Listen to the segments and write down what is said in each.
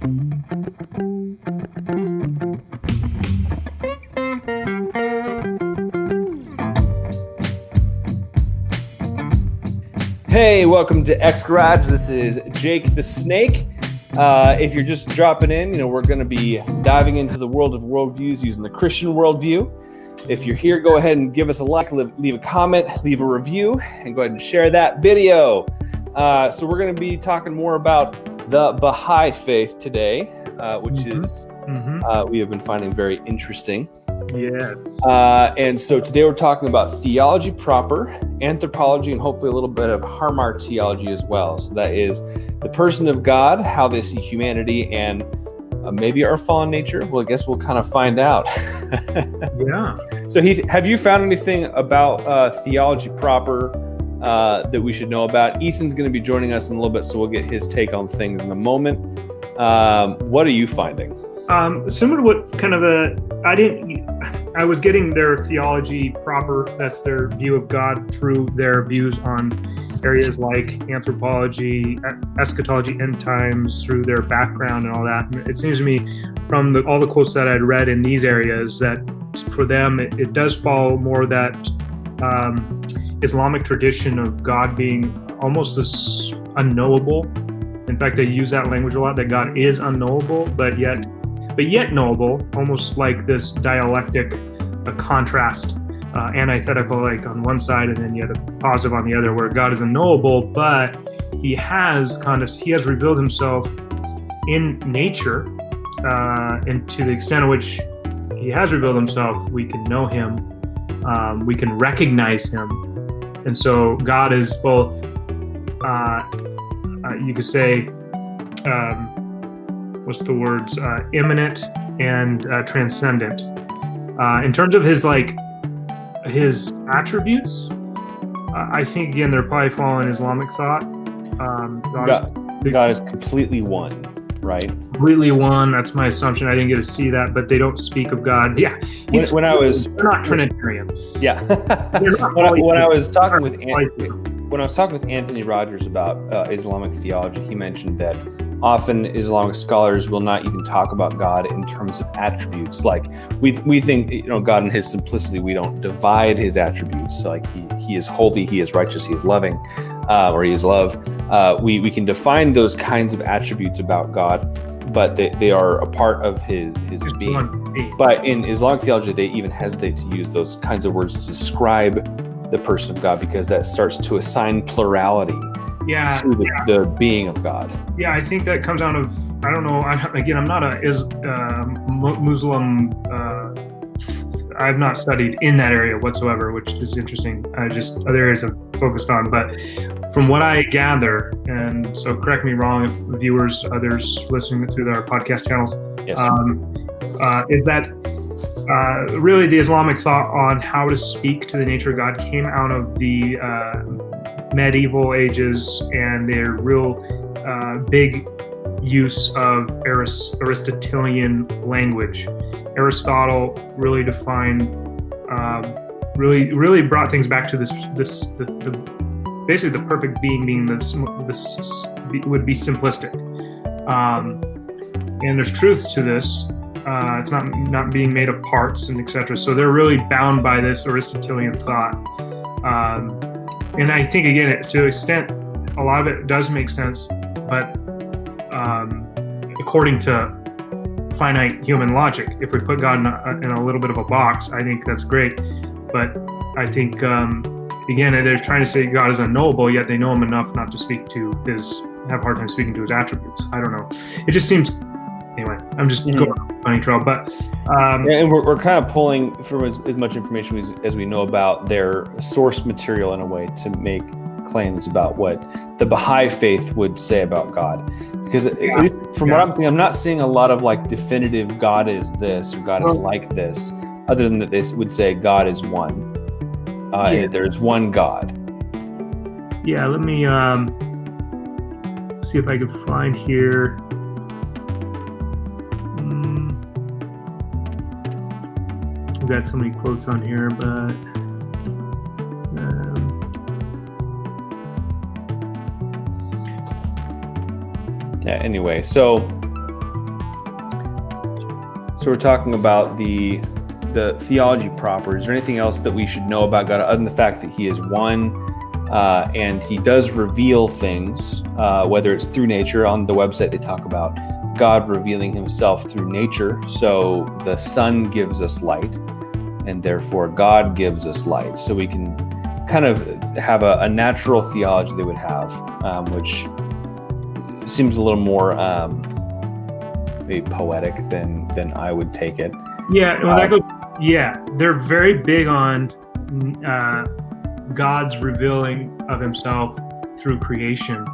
Hey, welcome to X Garage. This is Jake the Snake. If you're just dropping in, we're going to be diving into the world of worldviews using the Christian worldview. If you're here, go ahead and give us a like, leave a comment, leave a review, and go ahead and share that video. So we're going to be talking more about the Baha'i faith today, which we have been finding very interesting. Yes. And so today we're talking about theology proper, anthropology, and hopefully a little bit of hamartiology as well. So that is the person of God, how they see humanity, and maybe our fallen nature. Well, I guess we'll kind of find out. Yeah. So Heath, have you found anything about theology proper that we should know about? Ethan's going to be joining us in a little bit, so we'll get his take on things in a moment. What are you finding? Similar to what kind of I was getting their theology proper, that's their view of God, through their views on areas like anthropology, eschatology, end times, through their background and all that. And it seems to me from all the quotes that I'd read in these areas that for them, it does follow more that Islamic tradition of God being almost this unknowable. In fact, they use that language a lot, that God is unknowable, but yet knowable, almost like this dialectic, a contrast, antithetical, like on one side and then yet a positive on the other, where God is unknowable, but he has revealed himself in nature, and to the extent to which he has revealed himself, we can know him, we can recognize him. And so God is both, you could say, immanent and transcendent. In terms of his attributes, I think again they're probably following Islamic thought. God is completely one, right? Completely one. That's my assumption. I didn't get to see that, but they don't speak of God. Yeah, they're not Trinitarian. Yeah. When I was talking with Anthony Rogers about Islamic theology, he mentioned that often Islamic scholars will not even talk about God in terms of attributes. Like we think, God in his simplicity, we don't divide his attributes. So like he is holy, he is righteous, he is loving, or he is love. We can define those kinds of attributes about God, but they are a part of his being. But in Islamic theology, they even hesitate to use those kinds of words to describe the person of God, because that starts to assign plurality to the being of God. Yeah, I think that comes out of, I don't know, I'm not a Muslim, I've not studied in that area whatsoever, which is interesting. Just other areas I've focused on. But from what I gather, and so correct me wrong if viewers, others listening through our podcast channels, is that really the Islamic thought on how to speak to the nature of God came out of the medieval ages and their real big use of Aristotelian language. Aristotle really defined, really brought things back to the basically the perfect being this would be simplistic, and there's truths to this. It's not being made of parts and etc. So they're really bound by this Aristotelian thought. And I think, again, to an extent, a lot of it does make sense, but according to finite human logic, if we put God in a little bit of a box, I think that's great. But I think, again, they're trying to say God is unknowable, yet they know him enough not to have a hard time speaking to his attributes. I don't know. It just seems, anyway, I'm just going on a funny trail, but... and we're kind of pulling from as much information as we know about their source material in a way to make claims about what the Baha'i faith would say about God. Because at least from what I'm thinking, I'm not seeing a lot of definitive God is this or God is like this, other than that they would say God is one. There's one God. Yeah, let me see if I can find here. We've got so many quotes on here, but anyway, so So we're talking about the theology proper. Is there anything else that we should know about God other than the fact that he is one, and he does reveal things, whether it's through nature? On the website they talk about God revealing himself through nature. So the sun gives us light, and therefore God gives us light. So we can kind of have a natural theology they would have, which seems a little more maybe poetic than I would take it. Yeah, they're very big on God's revealing of himself through creation,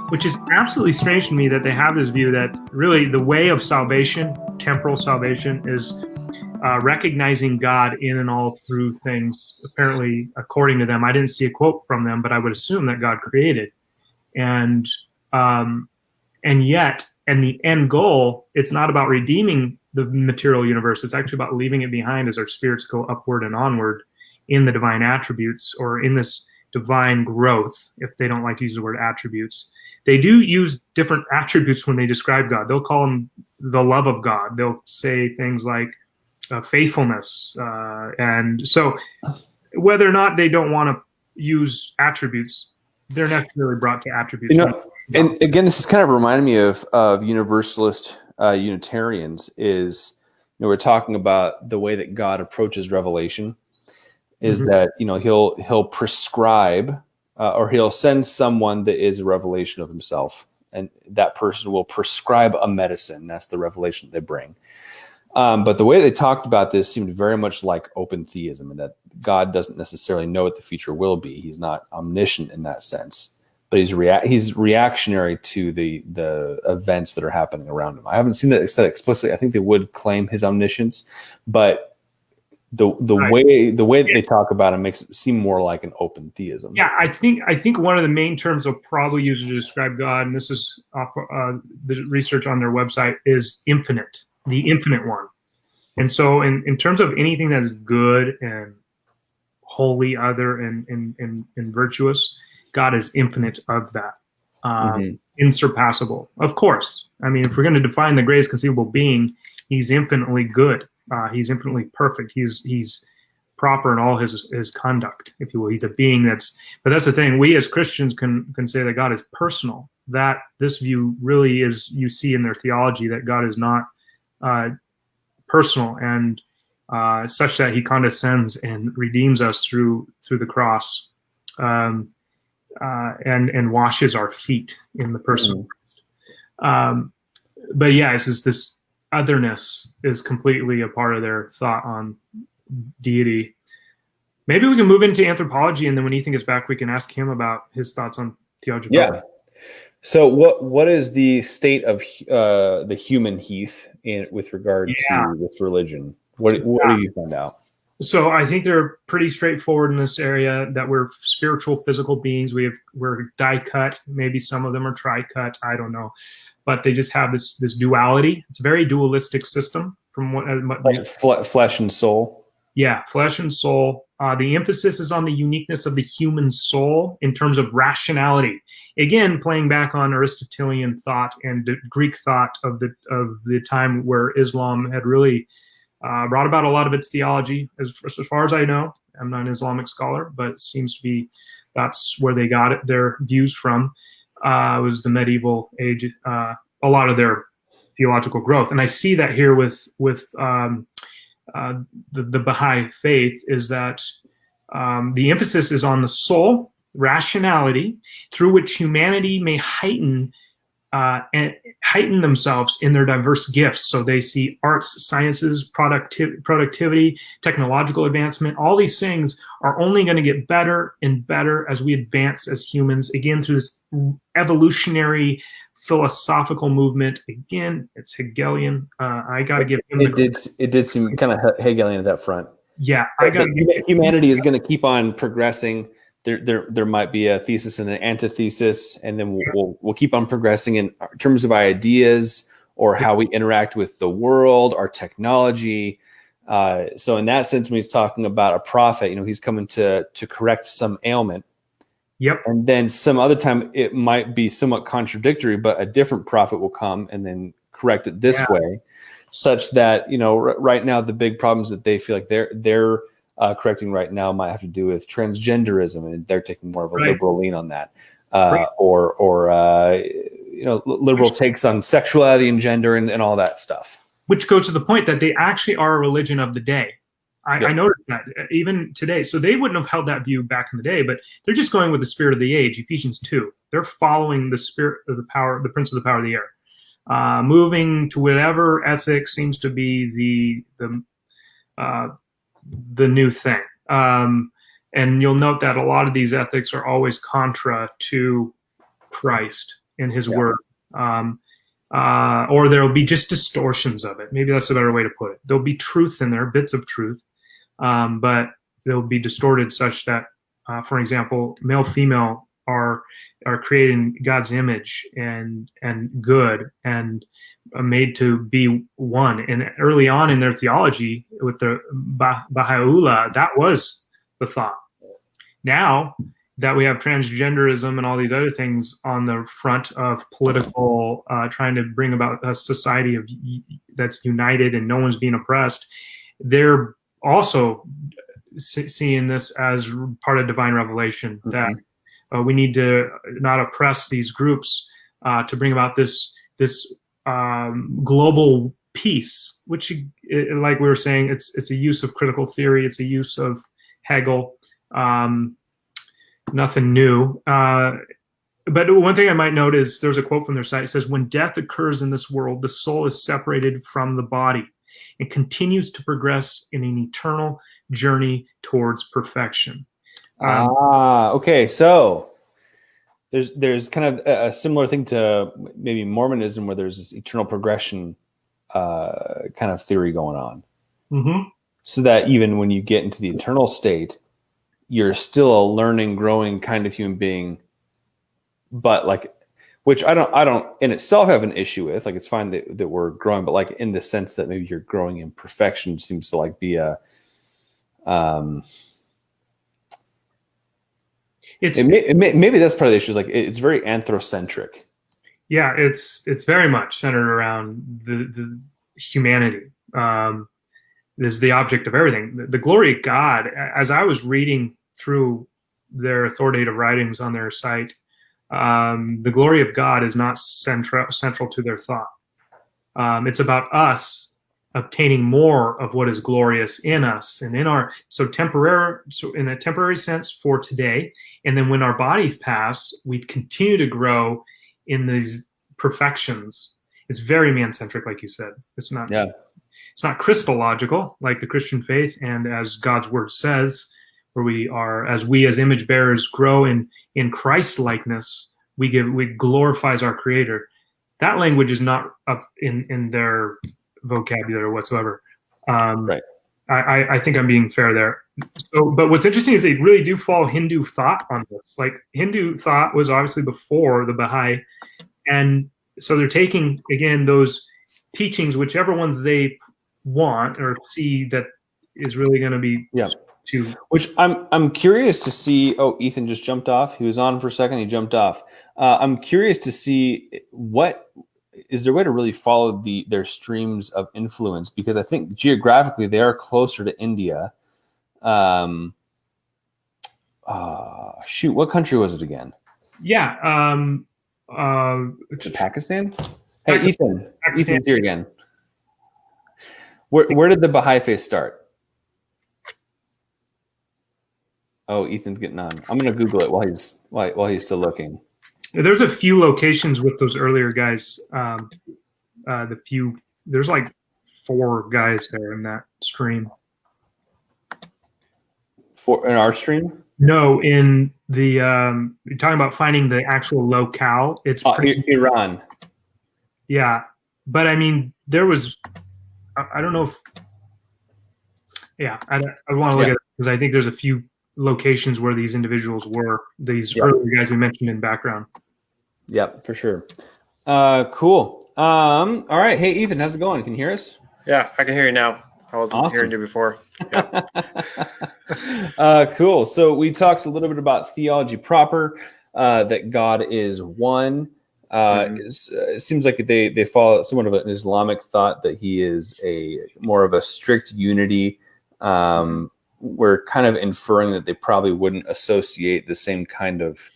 which is absolutely strange to me that they have this view that really the way of salvation, temporal salvation, is recognizing God in and all through things. Apparently, according to them, I didn't see a quote from them, but I would assume that God created. And yet, and the end goal, it's not about redeeming the material universe. It's actually about leaving it behind as our spirits go upward and onward in the divine attributes, or in this divine growth, if they don't like to use the word attributes. They do use different attributes when they describe God. They'll call him the love of God. They'll say things like faithfulness. And so whether or not they don't want to use attributes, they're necessarily brought to attributes. And again, this is kind of reminding me of Universalist Unitarians. Is we're talking about the way that God approaches revelation. Is that he'll prescribe or he'll send someone that is a revelation of himself, and that person will prescribe a medicine. That's the revelation they bring. But the way they talked about this seemed very much like open theism, and that God doesn't necessarily know what the future will be. He's not omniscient in that sense, but he's reactionary to the events that are happening around him. I haven't seen that said explicitly. I think they would claim his omniscience, but the way that they talk about it makes it seem more like an open theism. Yeah, I think one of the main terms they'll probably use to describe God, and this is off the research on their website, is infinite, the infinite one. And so in terms of anything that's good and holy, other and virtuous, God is infinite of that, insurpassable. Of course, I mean, if we're going to define the greatest conceivable being, he's infinitely good. He's infinitely perfect. He's proper in all his conduct, if you will. He's a being but that's the thing. We as Christians can say that God is personal. That this view really is, you see in their theology, that God is not personal, and such that he condescends and redeems us through the cross, and washes our feet in the person of Christ. But yeah, it's this otherness is completely a part of their thought on deity. Maybe we can move into anthropology, and then when Ethan gets back, we can ask him about his thoughts on theology. Yeah. So what is the state of the human Heath with regard to this religion? What do you find out? So I think they're pretty straightforward in this area, that we're spiritual, physical beings. We're die cut. Maybe some of them are tri-cut. I don't know, but they just have this duality. It's a very dualistic system from what flesh and soul. Yeah, flesh and soul. The emphasis is on the uniqueness of the human soul in terms of rationality. Again, playing back on Aristotelian thought and Greek thought of the time where Islam had really brought about a lot of its theology. As far as I know, I'm not an Islamic scholar, but it seems to be that's where they got their views from. Was the medieval age, a lot of their theological growth, and I see that here with the Baha'i faith, is that the emphasis is on the soul, rationality, through which humanity may heighten themselves in their diverse gifts. So they see arts, sciences, productivity, technological advancement. All these things are only going to get better and better as we advance as humans, again, through this evolutionary philosophical movement. Again, it's Hegelian. I got to give him it did seem kind of Hegelian at that front. Yeah, humanity is going to keep on progressing. There might be a thesis and an antithesis, and then we'll keep on progressing in terms of ideas or how we interact with the world, our technology. So in that sense, when he's talking about a prophet, he's coming to correct some ailment. Yep. And then some other time it might be somewhat contradictory, but a different prophet will come and then correct it this way. such that, right now the big problems that they feel like they're correcting right now might have to do with transgenderism, and they're taking more of a liberal lean on that, liberal takes on sexuality and gender and all that stuff. Which goes to the point that they actually are a religion of the day. I noticed that even today. So they wouldn't have held that view back in the day, but they're just going with the spirit of the age, Ephesians 2. They're following the spirit of the power, the prince of the power of the air, moving to whatever ethics seems to be the new thing. And you'll note that a lot of these ethics are always contra to Christ and his word. Or there will be just distortions of it. Maybe that's a better way to put it. There'll be truth in there, bits of truth, but they'll be distorted such that, for example, male, female are created in God's image and good and made to be one. And early on in their theology with the Baha'i, that was the thought. Now that we have transgenderism and all these other things on the front of political, trying to bring about a society that's united and no one's being oppressed, they're also seeing this as part of divine revelation, that we need to not oppress these groups to bring about this global peace, which, like we were saying, it's a use of critical theory, it's a use of Hegel. Nothing new. But one thing I might note is there's a quote from their site. It says, when death occurs in this world, the soul is separated from the body and continues to progress in an eternal journey towards perfection. Okay. So there's kind of a similar thing to maybe Mormonism, where there's this eternal progression kind of theory going on. Mm-hmm. So that even when you get into the eternal state, you're still a learning, growing kind of human being, but which I don't in itself have an issue with. Like, it's fine that we're growing, but like in the sense that maybe you're growing in perfection seems to be a, maybe that's part of the issue. Is it's very anthrocentric. Yeah, it's very much centered around the humanity. Is the object of everything. The glory of God, as I was reading through their authoritative writings on their site, the glory of God is not central to their thought. It's about us obtaining more of what is glorious in us and in our, so in a temporary sense for today. And then when our bodies pass, we continue to grow in these perfections. It's very man-centric, like you said. It's not. Yeah. It's not Christological like the Christian faith, and as God's word says, where we as image bearers grow in Christ likeness, we glorifies our Creator. That language is not up in their vocabulary whatsoever. Right. I think I'm being fair there. So, but what's interesting is they really do follow Hindu thought on this. Like, Hindu thought was obviously before the Baha'i, and so they're taking again those teachings, whichever ones they want or see that is really going to be which I'm curious to see. Oh, Ethan just jumped off. He was on for a second, he jumped off. I'm curious to see what is there a way to really follow their streams of influence, because I think geographically they are closer to India. Shoot, what country was it again? Pakistan. Hey, Ethan's here again. Where did the Baha'i faith start? Oh, Ethan's getting on. I'm going to Google it while he's still looking. There's a few locations with those earlier guys. There's like 4 guys there in that stream. In our stream? No, in the you're talking about finding the actual locale. It's Iran. Yeah, but I mean, there was. I don't know if. Yeah, I want to look at it because I think there's a few locations where these individuals were, these earlier guys we mentioned in background. Yep, for sure. Cool. All right. Hey, Ethan, how's it going? Can you hear us? Yeah, I can hear you now. I wasn't hearing you before. Yeah. Cool. So we talked a little bit about theology proper, that God is one, It seems like they follow somewhat of an Islamic thought that he is more of a strict unity. We're kind of inferring that they probably wouldn't associate the same kind of.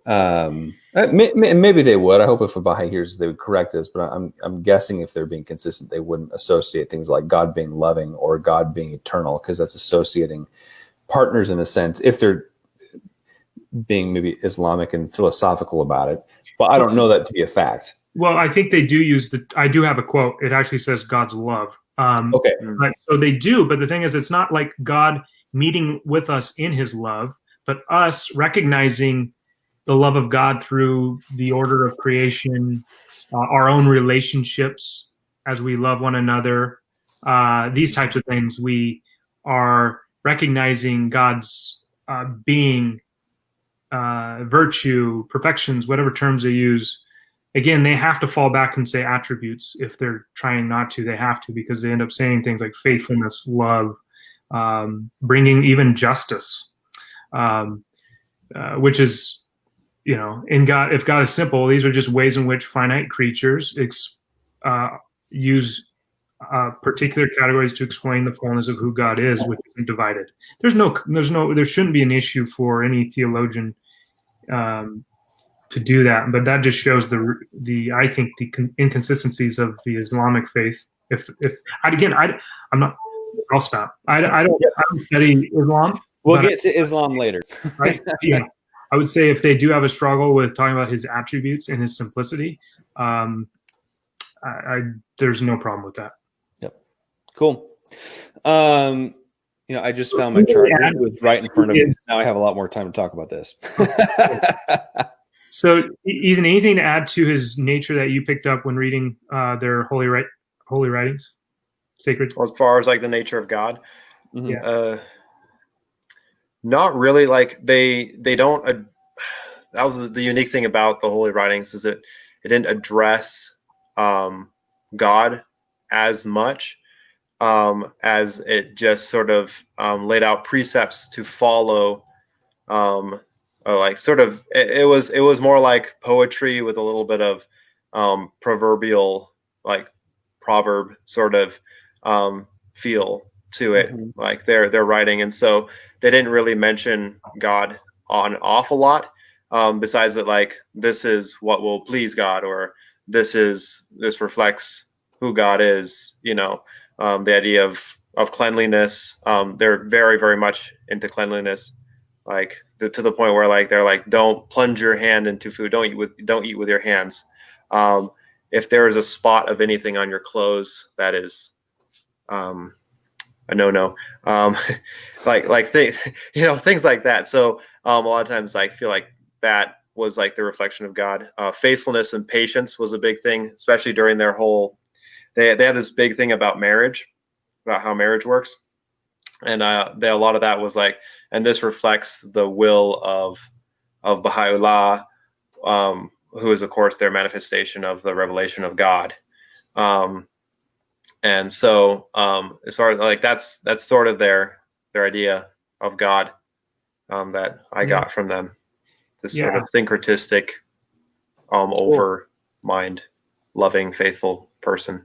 Maybe they would. I hope if a Baha'i hears, they would correct us. But I'm guessing if they're being consistent, they wouldn't associate things like God being loving or God being eternal, because that's associating partners in a sense. If they're being maybe Islamic and philosophical about it, but I don't know that to be a fact. Well, I think they do use I do have a quote. It actually says God's love. Okay. So they do, but the thing is, it's not like God meeting with us in his love, but us recognizing the love of God through the order of creation, our own relationships as we love one another, these types of things. We are recognizing God's being, virtue, perfections, whatever terms they use. Again, they have to fall back and say attributes. If they're trying not to, they have to, because they end up saying things like faithfulness, love, bringing even justice, which is, in God, if God is simple, these are just ways in which finite creatures use particular categories to explain the fullness of who God is, which isn't divided. There shouldn't be an issue for any theologian to do that, but that just shows I think the inconsistencies of the Islamic faith. I'll stop. I don't study Islam. We'll get to Islam later. Right? Yeah. I would say if they do have a struggle with talking about his attributes and his simplicity, there's no problem with that. Yep. Cool. I just found my chart. It was right in front of me. Now I have a lot more time to talk about this. So, Ethan, anything to add to his nature that you picked up when reading their holy writings, sacred? Well, as far as like the nature of God, yeah. Not really. Like they don't. That was the unique thing about the holy writings, is that it didn't address God as much as it just sort of laid out precepts to follow. It was more like poetry with a little bit of proverbial, like proverb sort of feel to it, like their writing, and so they didn't really mention God an awful lot. Besides that, like, this is what will please God, or this reflects who God is. The idea of cleanliness. They're very, very much into cleanliness, like to the point where like they're like, don't plunge your hand into food. Don't eat with your hands. If there is a spot of anything on your clothes, that is a no. Things like that. So a lot of times I feel like that was like the reflection of God. Faithfulness and patience was a big thing, especially during their whole. They have this big thing about marriage, about how marriage works, and a lot of that was like, and this reflects the will of Baha'u'llah, who is of course their manifestation of the revelation of God. And so as far as like that's sort of their idea of God that I got from them. This sort of syncretistic, over mind, loving, faithful person.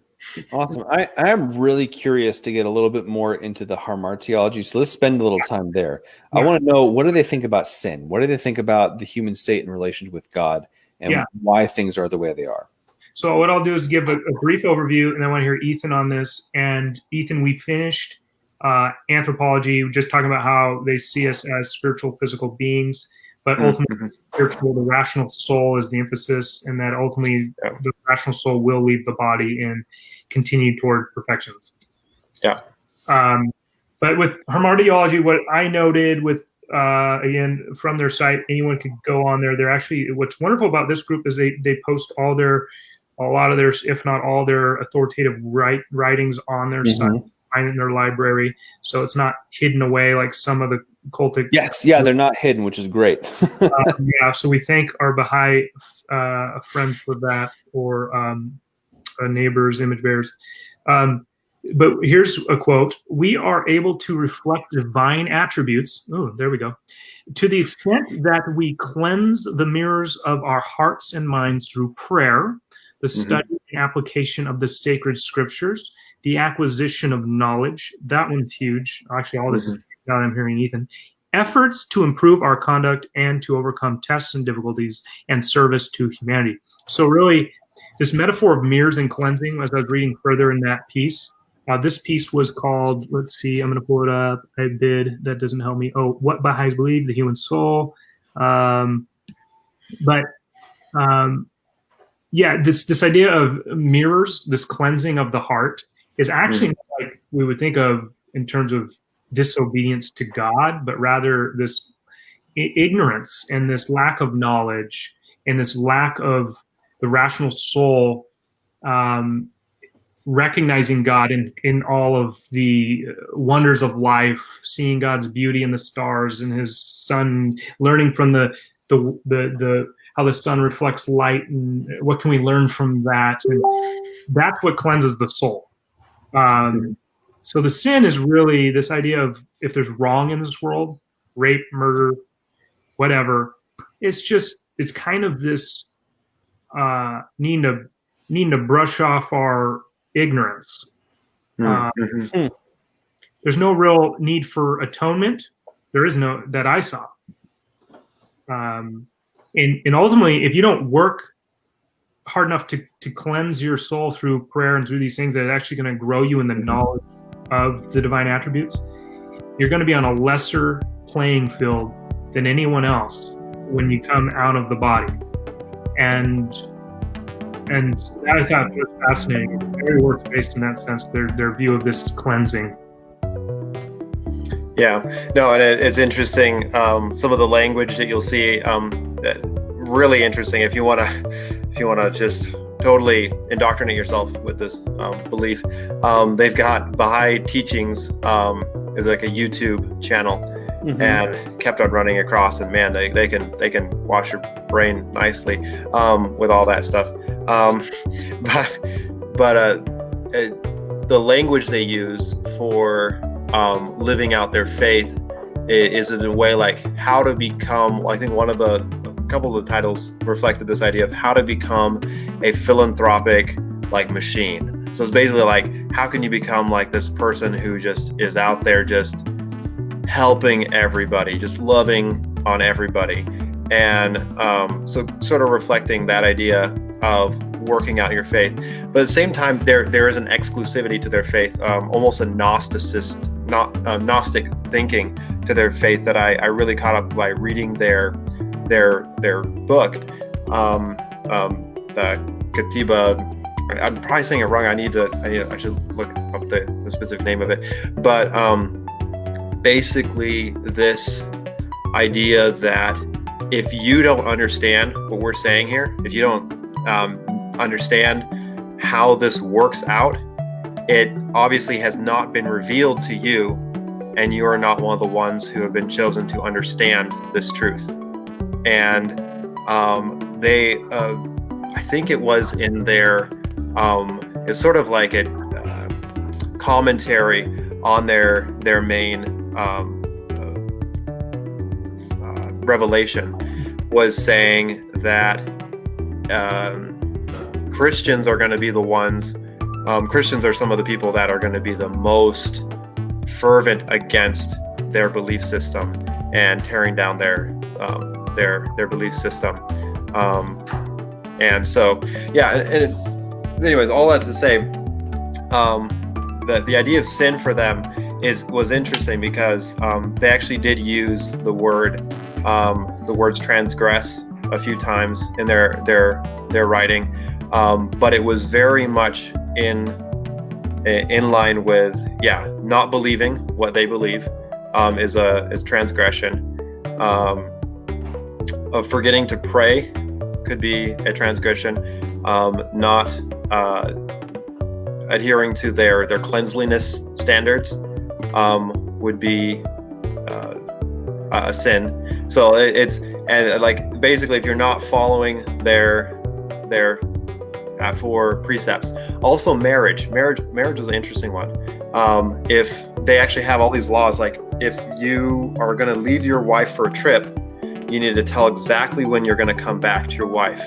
Awesome. I am really curious to get a little bit more into the hamartiology. So let's spend a little time there. Yeah. I want to know, what do they think about sin? What do they think about the human state in relation with God, and why things are the way they are? So what I'll do is give a brief overview, and I want to hear Ethan on this. And Ethan, we finished anthropology, just talking about how they see us as spiritual, physical beings, but ultimately spiritual, the rational soul is the emphasis, and that ultimately the rational soul will leave the body and continue toward perfections. Yeah. But with hamartiology, what I noted with, again, from their site, anyone could go on there. They're actually, what's wonderful about this group is they post a lot of their, if not all their authoritative writings on their site, find it in their library. So it's not hidden away like some of the cultic. Yes. Yeah. They're not hidden, which is great. So we thank our Baha'i friends for that, or neighbors, image bearers. but here's a quote: "We are able to reflect divine attributes." Oh, there we go. To the extent that we cleanse the mirrors of our hearts and minds through prayer, the study and application of the sacred scriptures, the acquisition of knowledge. That one's huge. Actually, all this is now I'm hearing Ethan. Efforts to improve our conduct and to overcome tests and difficulties and service to humanity. So really, this metaphor of mirrors and cleansing, as I was reading further in that piece, this piece was called, let's see, I'm going to pull it up. I did. That doesn't help me. Oh, What Baha'is Believe, the Human Soul. Yeah, this idea of mirrors, this cleansing of the heart, is actually not like we would think of in terms of disobedience to God, but rather this ignorance and this lack of knowledge and this lack of the rational soul recognizing God in all of the wonders of life, seeing God's beauty in the stars and His sun, learning from the how the sun reflects light, and what can we learn from that? And that's what cleanses the soul. So the sin is really this idea of, if there's wrong in this world, rape, murder, whatever, it's kind of this needing to brush off our ignorance. There's no real need for atonement. There is no, that I saw. And ultimately, if you don't work hard enough to cleanse your soul through prayer and through these things that are actually going to grow you in the knowledge of the divine attributes, you're going to be on a lesser playing field than anyone else when you come out of the body. And that I thought was fascinating. It's very works-based in that sense, their view of this cleansing. Yeah, no, and it's interesting. Some of the language that you'll see, really interesting. If you want to just totally indoctrinate yourself with this belief, they've got Baha'i Teachings is like a YouTube channel, and kept on running across. And man, they can wash your brain nicely with all that stuff. But the language they use for living out their faith is in a way like how to become, I think a couple of the titles reflected this idea of how to become a philanthropic like machine. So it's basically like, how can you become like this person who just is out there just helping everybody, just loving on everybody. And so sort of reflecting that idea of working out your faith. But at the same time, there is an exclusivity to their faith, almost a Gnostic thinking to their faith that I really caught up by reading their book, the Katiba. I'm probably saying it wrong. I should look up the specific name of it. But basically, this idea that if you don't understand what we're saying here, if you don't understand how this works out, it obviously has not been revealed to you, and you are not one of the ones who have been chosen to understand this truth. And they, I think it was in their, it's sort of like a commentary on their main revelation, was saying that Christians are going to be the ones, Christians are some of the people that are going to be the most fervent against their belief system and tearing down their belief system. And so, yeah, and anyways, all that to say, the idea of sin for them was interesting, because they actually did use the words transgress a few times in their writing, but it was very much in line with not believing what they believe is transgression. Of forgetting to pray could be a transgression. Not adhering to their cleanliness standards would be a sin. So it's, and like basically, if you're not following their for precepts. Also, marriage is an interesting one. If they actually have all these laws, like if you are going to leave your wife for a trip, you need to tell exactly when you're going to come back to your wife.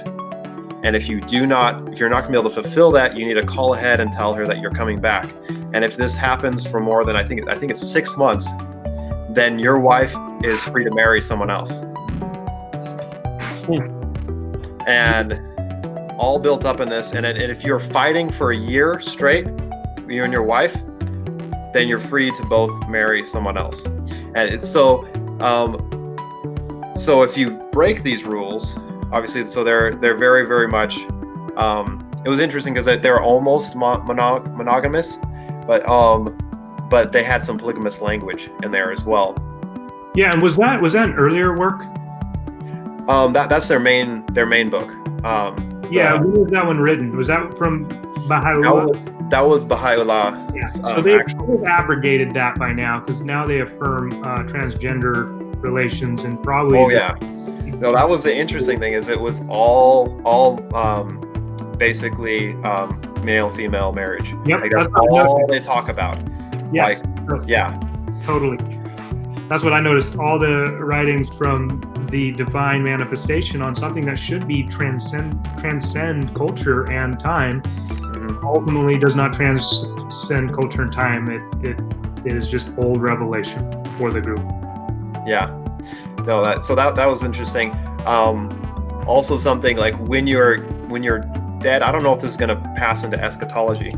And if you're not going to be able to fulfill that, you need to call ahead and tell her that you're coming back. And if this happens for more than I think it's 6 months, then your wife is free to marry someone else. And all built up in this. And if you're fighting for a year straight, you and your wife, then you're free to both marry someone else. And it's so if you break these rules, obviously, so they're very, very much. It was interesting because they're almost monogamous, but they had some polygamous language in there as well. Yeah, and was that an earlier work? That's their main book. When was that one written? Was that from Baha'u'llah? That was Baha'u'llah. Yeah. So they've abrogated that by now, because now they affirm transgender relations and probably. Oh yeah. No, that was the interesting thing, is it was all basically male-female marriage. Yep, like, that's all they talk about. Yes. Like, yeah. Totally. That's what I noticed. All the writings from the divine manifestation on something that should be transcend culture and time, ultimately does not transcend culture and time. It is just old revelation for the group. Yeah. No, that was interesting. Also, something like when you're dead. I don't know if this is going to pass into eschatology.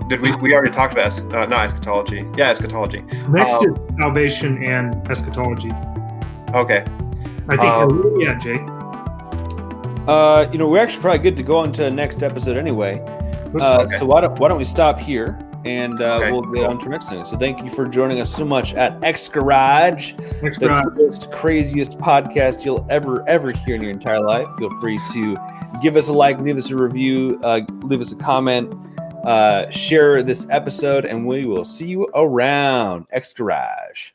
Did we already talked about not eschatology? Yeah, eschatology. Next is salvation and eschatology. Okay. I think yeah, Jake. We're actually probably good to go on to the next episode anyway. Okay. So why don't we stop here, and we'll get on to the next thing. So thank you for joining us so much at X Garage, the most craziest podcast you'll ever hear in your entire life. Feel free to give us a like, leave us a review, leave us a comment, share this episode, and we will see you around X Garage.